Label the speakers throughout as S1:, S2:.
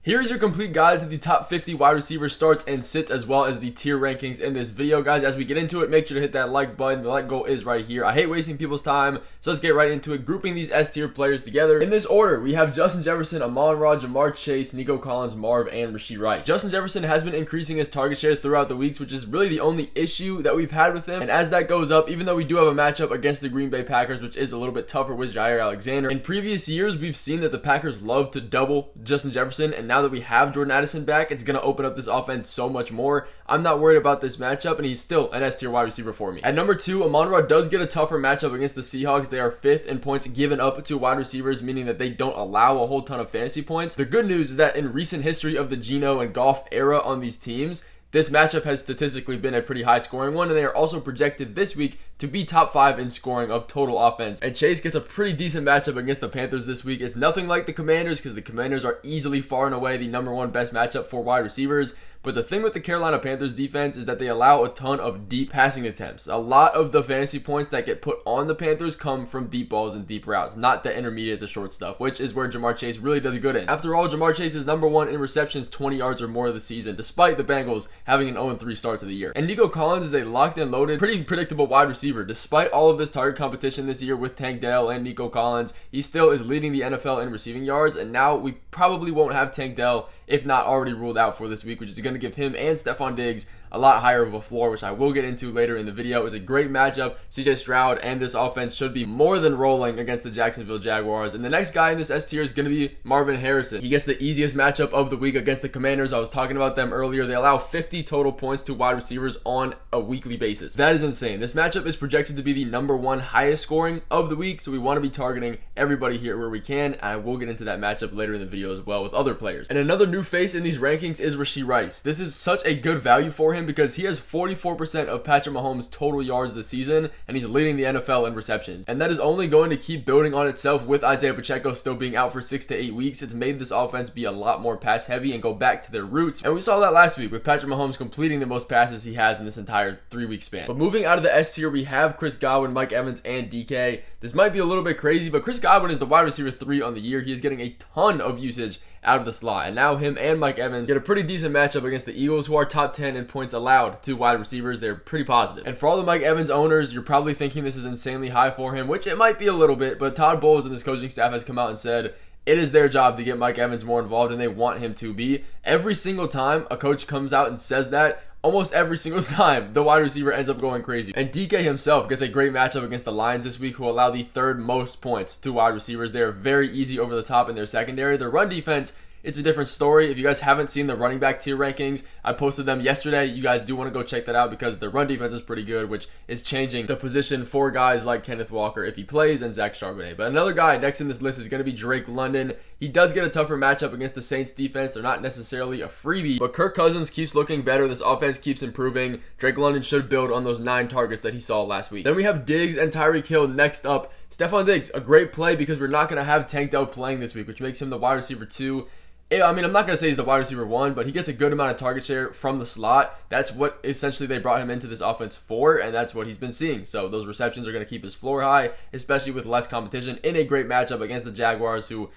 S1: Here's your complete guide to the top 50 wide receiver starts and sits, as well as the tier rankings in this video, guys. As we get into it, make sure to hit that like button. The like goal is right here. I hate wasting people's time, so let's get right into it. Grouping these S tier players together in this order, we have Justin Jefferson, Amon-Ra, Jamar Chase, Nico Collins, Marv, and Rashee Rice. Justin Jefferson has been increasing his target share throughout the weeks, which is really the only issue that we've had with him. And as that goes up, even though we do have a matchup against the Green Bay Packers, which is a little bit tougher with Jair Alexander, in previous years we've seen that the Packers love to double Justin Jefferson, and now that we have Jordan Addison back, it's going to open up this offense so much more. I'm not worried about this matchup, and he's still an S tier wide receiver for me. At number 2, Amon-Ra does get a tougher matchup against the Seahawks. They are 5th in points given up to wide receivers, meaning that they don't allow a whole ton of fantasy points. The good news is that in recent history of the Geno and Goff era on these teams, this matchup has statistically been a pretty high scoring one, and they are also projected this week to be top 5 in scoring of total offense. And Chase gets a pretty decent matchup against the Panthers this week. It's nothing like the Commanders, because the Commanders are easily far and away the number 1 best matchup for wide receivers. But the thing with the Carolina Panthers defense is that they allow a ton of deep passing attempts. A lot of the fantasy points that get put on the Panthers come from deep balls and deep routes, not the intermediate to short stuff, which is where Jamar Chase really does good in. After all, Jamar Chase is number 1 in receptions, 20 yards or more of the season, despite the Bengals having an 0-3 start to the year. And Nico Collins is a locked and loaded, pretty predictable wide receiver. Despite all of this target competition this year with Tank Dell and Nico Collins, he still is leading the NFL in receiving yards, and now we probably won't have Tank Dell, if not already ruled out for this week, which is going to give him and Stephon Diggs a lot higher of a floor, which I will get into later in the video. It was a great matchup. CJ Stroud and this offense should be more than rolling against the Jacksonville Jaguars. And the next guy in this S tier is going to be Marvin Harrison. He gets the easiest matchup of the week against the Commanders. I was talking about them earlier. They allow 50 total points to wide receivers on a weekly basis. That is insane. This matchup is projected to be the number 1 highest scoring of the week, so we want to be targeting everybody here where we can. I will get into that matchup later in the video as well with other players. And another new face in these rankings is Rashee Rice. This is such a good value for him because he has 44% of Patrick Mahomes' total yards this season, and he's leading the NFL in receptions. And that is only going to keep building on itself with Isaiah Pacheco still being out for 6 to 8 weeks. It's made this offense be a lot more pass heavy and go back to their roots. And we saw that last week with Patrick Mahomes completing the most passes he has in this entire 3-week span. But moving out of the S tier, we have Chris Godwin, Mike Evans, and DK. This might be a little bit crazy, but Chris Godwin is the wide receiver 3 on the year. He is getting a ton of usage out of the slot, and now him and Mike Evans get a pretty decent matchup against the Eagles, who are top 10 in points allowed to wide receivers. They're pretty positive. And for all the Mike Evans owners, you're probably thinking this is insanely high for him, which it might be a little bit, but Todd Bowles and his coaching staff has come out and said it is their job to get Mike Evans more involved, and they want him to be. Every single time a coach comes out and says that, almost every single time, the wide receiver ends up going crazy. And DK himself gets a great matchup against the Lions this week, who allow the 3rd most points to wide receivers. They are very easy over the top in their secondary. Their run defense, it's a different story. If you guys haven't seen the running back tier rankings, I posted them yesterday. You guys do want to go check that out because the run defense is pretty good, which is changing the position for guys like Kenneth Walker if he plays and Zach Charbonnet. But another guy next in this list is going to be Drake London. He does get a tougher matchup against the Saints defense. They're not necessarily a freebie, but Kirk Cousins keeps looking better. This offense keeps improving. Drake London should build on those 9 targets that he saw last week. Then we have Diggs and Tyreek Hill next up. Stephon Diggs, a great play because we're not going to have Tank Dell playing this week, which makes him the wide receiver 2. I mean, I'm not going to say he's the wide receiver 1, but he gets a good amount of target share from the slot. That's what essentially they brought him into this offense for, and that's what he's been seeing. So those receptions are going to keep his floor high, especially with less competition in a great matchup against the Jaguars, who,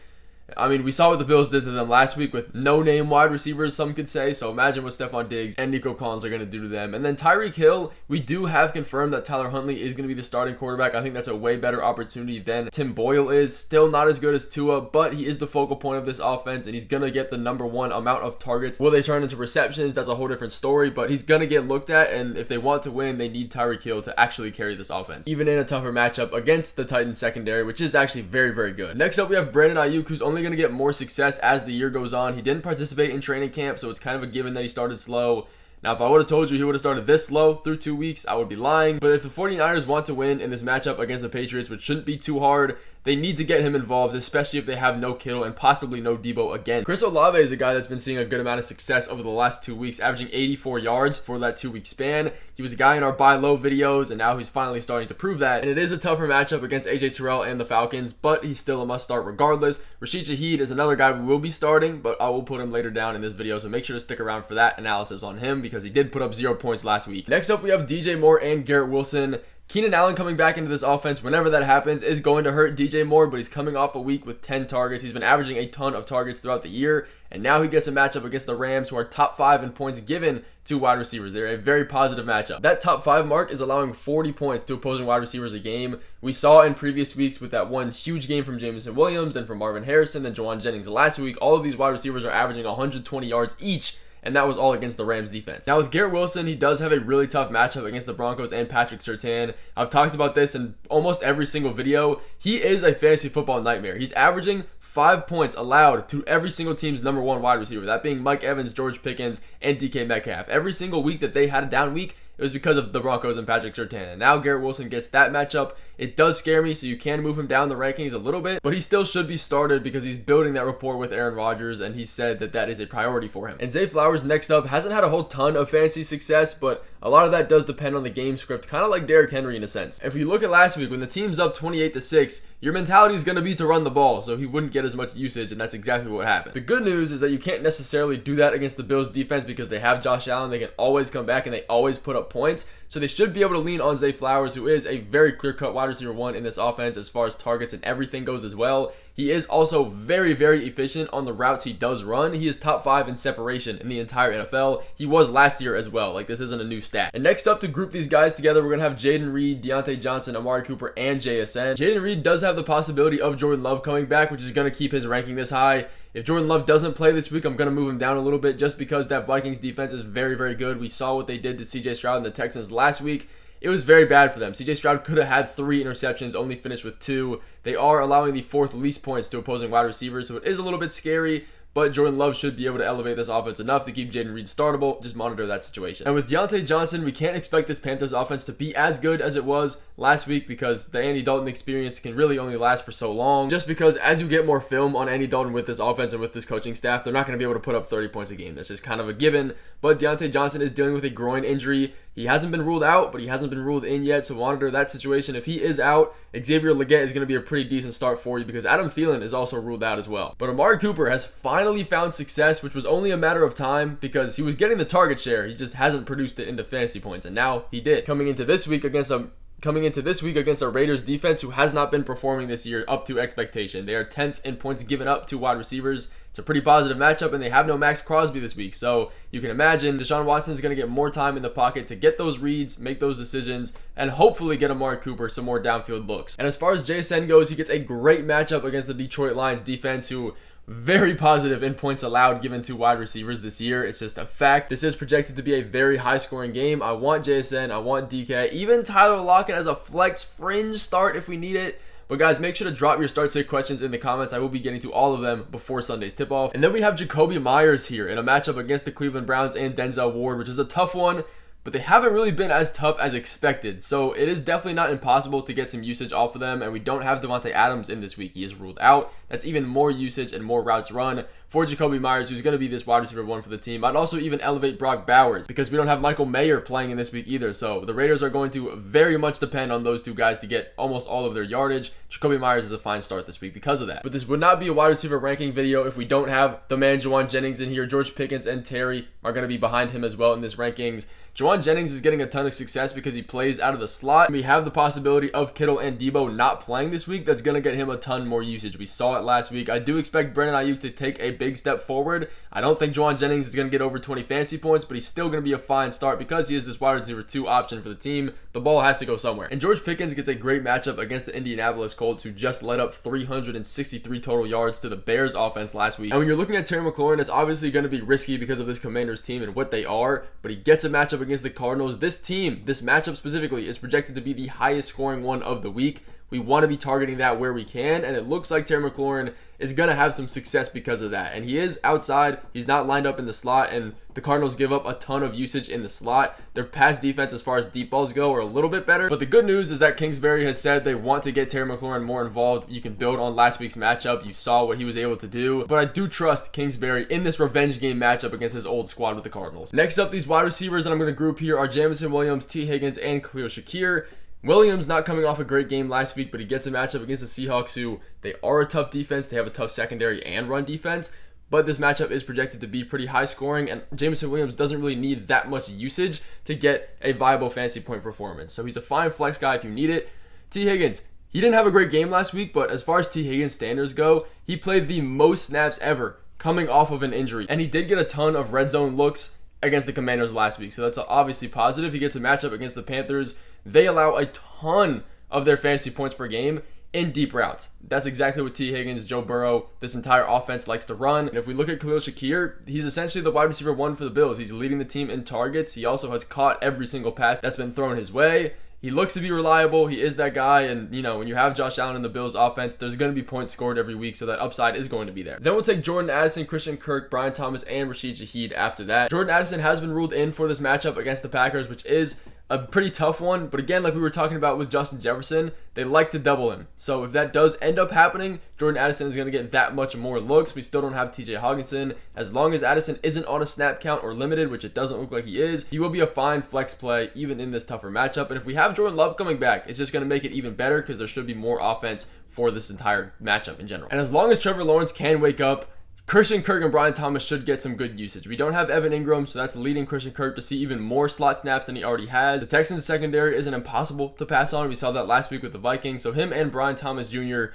S1: I mean, we saw what the Bills did to them last week with no-name wide receivers, some could say. So imagine what Stephon Diggs and Nico Collins are going to do to them. And then Tyreek Hill, we do have confirmed that Tyler Huntley is going to be the starting quarterback. I think that's a way better opportunity than Tim Boyle is. Still not as good as Tua, but he is the focal point of this offense, and he's going to get the number 1 amount of targets. Will they turn into receptions? That's a whole different story, but he's going to get looked at, and if they want to win, they need Tyreek Hill to actually carry this offense, even in a tougher matchup against the Titans secondary, which is actually very, very good. Next up, we have Brandon Ayuk, who's only going to get more success as the year goes on. He didn't participate in training camp, so it's kind of a given that he started slow. Now, if I would have told you he would have started this slow through 2 weeks, I would be lying. But if the 49ers want to win in this matchup against the Patriots, which shouldn't be too hard, they need to get him involved, especially if they have no Kittle and possibly no Debo again. Chris Olave is a guy that's been seeing a good amount of success over the last 2 weeks, averaging 84 yards for that 2-week span. He was a guy in our buy low videos, and now he's finally starting to prove that. And it is a tougher matchup against AJ Terrell and the Falcons, but he's still a must start regardless. Rashid Shaheed is another guy we will be starting, but I will put him later down in this video, so make sure to stick around for that analysis on him because he did put up 0 points last week. Next up, we have DJ Moore and Garrett Wilson. Keenan Allen coming back into this offense whenever that happens is going to hurt DJ Moore, but he's coming off a week with 10 targets. He's been averaging a ton of targets throughout the year, and now he gets a matchup against the Rams, who are top 5 in points given to wide receivers. They're a very positive matchup. That top 5 mark is allowing 40 points to opposing wide receivers a game. We saw in previous weeks with that one huge game from Jameson Williams, then from Marvin Harrison, then Juwan Jennings last week. All of these wide receivers are averaging 120 yards each, and that was all against the Rams defense. Now with Garrett Wilson, he does have a really tough matchup against the Broncos and Patrick Surtain. I've talked about this in almost every single video. He is a fantasy football nightmare. He's averaging 5 points allowed to every single team's number 1 wide receiver, that being Mike Evans, George Pickens, and DK Metcalf. Every single week that they had a down week, it was because of the Broncos and Patrick Surtain. And now Garrett Wilson gets that matchup. It does scare me, so you can move him down the rankings a little bit, but he still should be started because he's building that rapport with Aaron Rodgers, and he said that that is a priority for him. And Zay Flowers next up hasn't had a whole ton of fantasy success, but a lot of that does depend on the game script, kind of like Derrick Henry in a sense. If you look at last week, when the team's up 28-6, your mentality is going to be to run the ball, so he wouldn't get as much usage, and that's exactly what happened. The good news is that you can't necessarily do that against the Bills defense because they have Josh Allen. They can always come back, and they always put up points. So they should be able to lean on Zay Flowers, who is a very clear-cut wide receiver 1 in this offense as far as targets and everything goes as well. He is also very, very efficient on the routes he does run. He is top 5 in separation in the entire NFL. He was last year as well. Like, this isn't a new stat. And next up, to group these guys together, we're going to have Jaden Reed, Deontay Johnson, Amari Cooper, and JSN. Jaden Reed does have the possibility of Jordan Love coming back, which is going to keep his ranking this high. If Jordan Love doesn't play this week, I'm going to move him down a little bit just because that Vikings defense is very, very good. We saw what they did to CJ Stroud and the Texans last week. It was very bad for them. CJ Stroud could have had 3 interceptions, only finished with 2. They are allowing the 4th least points to opposing wide receivers, so it is a little bit scary. But Jordan Love should be able to elevate this offense enough to keep Jaden Reed startable. Just monitor that situation. And with Deontay Johnson, we can't expect this Panthers offense to be as good as it was last week because the Andy Dalton experience can really only last for so long. Just because as you get more film on Andy Dalton with this offense and with this coaching staff, they're not going to be able to put up 30 points a game. That's just kind of a given. But Deontay Johnson is dealing with a groin injury. He hasn't been ruled out, but he hasn't been ruled in yet, so monitor that situation. If he is out, Xavier Legette is going to be a pretty decent start for you because Adam Thielen is also ruled out as well. But Amari Cooper has finally found success, which was only a matter of time because he was getting the target share. He just hasn't produced it into fantasy points, and now he did. Coming into this week against a Raiders defense who has not been performing this year up to expectation. They are 10th in points given up to wide receivers. It's a pretty positive matchup, and they have no Max Crosby this week. So you can imagine Deshaun Watson is going to get more time in the pocket to get those reads, make those decisions, and hopefully get Amari Cooper some more downfield looks. And as far as JSN goes, he gets a great matchup against the Detroit Lions defense, who very positive in points allowed given to wide receivers this year. It's just a fact. This is projected to be a very high-scoring game. I want JSN, I want DK, even Tyler Lockett as a flex fringe start if we need it. But guys, make sure to drop your start sit questions in the comments. I will be getting to all of them before Sunday's tip-off. And then we have Jacoby Myers here in a matchup against the Cleveland Browns and Denzel Ward, which is a tough one, but they haven't really been as tough as expected. So it is definitely not impossible to get some usage off of them, and we don't have Devontae Adams in this week. He is ruled out. That's even more usage and more routes run for Jacoby Myers, who's going to be this wide receiver 1 for the team. I'd also even elevate Brock Bowers because we don't have Michael Mayer playing in this week either. So the Raiders are going to very much depend on those 2 guys to get almost all of their yardage. Jacoby Myers is a fine start this week because of that. But this would not be a wide receiver ranking video if we don't have the man Juwan Jennings in here. George Pickens and Terry are going to be behind him as well in this rankings. Juwan Jennings is getting a ton of success because he plays out of the slot. We have the possibility of Kittle and Debo not playing this week. That's going to get him a ton more usage. We saw it last week. I do expect Brandon Ayuk to take a big step forward. I don't think Juwan Jennings is going to get over 20 fantasy points, but he's still going to be a fine start because he is this wide receiver 2 option for the team. The ball has to go somewhere. And George Pickens gets a great matchup against the Indianapolis Colts, who just let up 363 total yards to the Bears offense last week. And when you're looking at Terry McLaurin, it's obviously going to be risky because of this Commanders team and what they are, but he gets a matchup against the Cardinals. This team, this matchup specifically, is projected to be the highest scoring one of the week. We want to be targeting that where we can, and it looks like Terry McLaurin is going to have some success because of that. And he is outside. He's not lined up in the slot, and the Cardinals give up a ton of usage in the slot. Their pass defense as far as deep balls go are a little bit better, but the good news is that Kingsbury has said they want to get Terry McLaurin more involved. You can build on last week's matchup. You saw what he was able to do, but I do trust Kingsbury in this revenge game matchup against his old squad with the Cardinals. Next up, these wide receivers that I'm going to group here are Jameson Williams, T. Higgins, and Khalil Shakir. Williams not coming off a great game last week, but he gets a matchup against the Seahawks, who they are a tough defense. They have a tough secondary and run defense, but this matchup is projected to be pretty high scoring, and Jameson Williams doesn't really need that much usage to get a viable fantasy point performance. So he's a fine flex guy if you need it. T. Higgins, he didn't have a great game last week, but as far as T. Higgins standards go, he played the most snaps ever coming off of an injury, and he did get a ton of red zone looks against the Commanders last week, so that's obviously positive. He gets a matchup against the Panthers. They allow a ton of their fantasy points per game in deep routes. That's exactly what T. Higgins, Joe Burrow, this entire offense likes to run. And if we look at Khalil Shakir, he's essentially the wide receiver 1 for the Bills. He's leading the team in targets. He also has caught every single pass that's been thrown his way. He looks to be reliable. He is that guy. And, you know, when you have Josh Allen in the Bills offense, there's going to be points scored every week, so that upside is going to be there. Then we'll take Jordan Addison, Christian Kirk, Brian Thomas, and Rashid Shaheed after that. Jordan Addison has been ruled in for this matchup against the Packers, which is a pretty tough one. But again, like we were talking about with Justin Jefferson, they like to double him. So if that does end up happening, Jordan Addison is going to get that much more looks. We still don't have TJ Hawkinson. As long as Addison isn't on a snap count or limited, which it doesn't look like he is, he will be a fine flex play even in this tougher matchup. And if we have Jordan Love coming back, it's just going to make it even better because there should be more offense for this entire matchup in general. And as long as Trevor Lawrence can wake up, Christian Kirk and Brian Thomas should get some good usage. We don't have Evan Ingram, so that's leading Christian Kirk to see even more slot snaps than he already has. The Texans secondary isn't impossible to pass on. We saw that last week with the Vikings. So him and Brian Thomas Jr.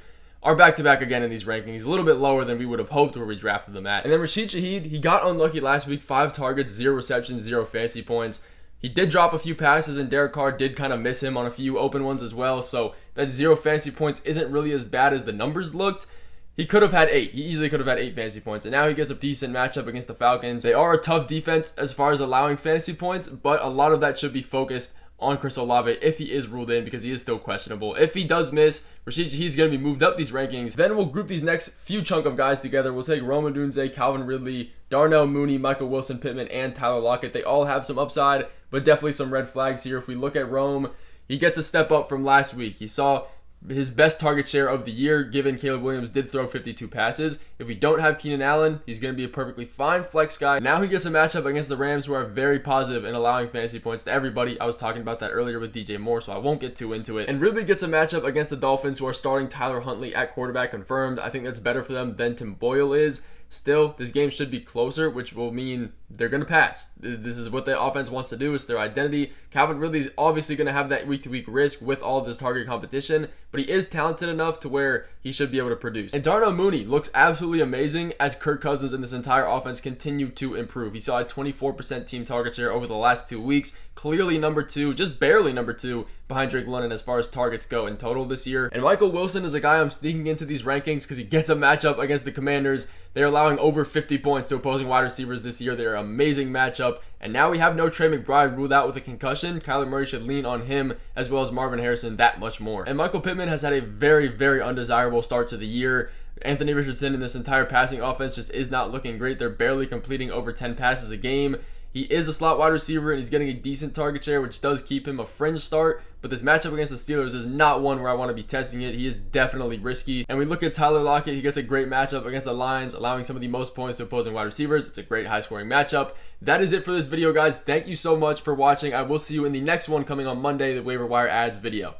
S1: are back-to-back again in these rankings. A little bit lower than we would have hoped where we drafted them at. And then Rashid Shaheed, he got unlucky last week. 5 targets, 0 receptions, 0 fantasy points. He did drop a few passes, and Derek Carr did kind of miss him on a few open ones as well. So that 0 fantasy points isn't really as bad as the numbers looked. He could have had 8. He easily could have had 8 fantasy points. And now he gets a decent matchup against the Falcons. They are a tough defense as far as allowing fantasy points, but a lot of that should be focused on Chris Olave if he is ruled in, because he is still questionable. If he does miss, Rashid Shaheed's going to be moved up these rankings. Then we'll group these next few chunk of guys together. We'll take Rome Odunze, Calvin Ridley, Darnell Mooney, Michael Wilson, Pittman, and Tyler Lockett. They all have some upside, but definitely some red flags here. If we look at Rome, he gets a step up from last week. He saw his best target share of the year, given Caleb Williams did throw 52 passes. If we don't have Keenan Allen, he's going to be a perfectly fine flex guy. Now he gets a matchup against the Rams, who are very positive in allowing fantasy points to everybody. I was talking about that earlier with DJ Moore, so I won't get too into it. And Ridley gets a matchup against the Dolphins, who are starting Tyler Huntley at quarterback confirmed. I think that's better for them than Tim Boyle is. Still, this game should be closer, which will mean they're going to pass. This is what the offense wants to do. It's their identity. Calvin Ridley is obviously going to have that week-to-week risk with all of this target competition, but he is talented enough to where he should be able to produce. And Darnell Mooney looks absolutely amazing as Kirk Cousins and this entire offense continue to improve. He saw a 24% team target share over the last 2 weeks. Clearly number 2, just barely number 2 behind Drake London as far as targets go in total this year. And Michael Wilson is a guy I'm sneaking into these rankings because he gets a matchup against the Commanders. They're allowing over 50 points to opposing wide receivers this year. They're an amazing matchup. And now we have no Trey McBride ruled out with a concussion. Kyler Murray should lean on him as well as Marvin Harrison that much more. And Michael Pittman has had a very, very undesirable start to the year. Anthony Richardson and this entire passing offense just is not looking great. They're barely completing over 10 passes a game. He is a slot wide receiver and he's getting a decent target share, which does keep him a fringe start. But this matchup against the Steelers is not one where I want to be testing it. He is definitely risky. And we look at Tyler Lockett. He gets a great matchup against the Lions, allowing some of the most points to opposing wide receivers. It's a great high-scoring matchup. That is it for this video, guys. Thank you so much for watching. I will see you in the next one coming on Monday, the waiver wire ads video.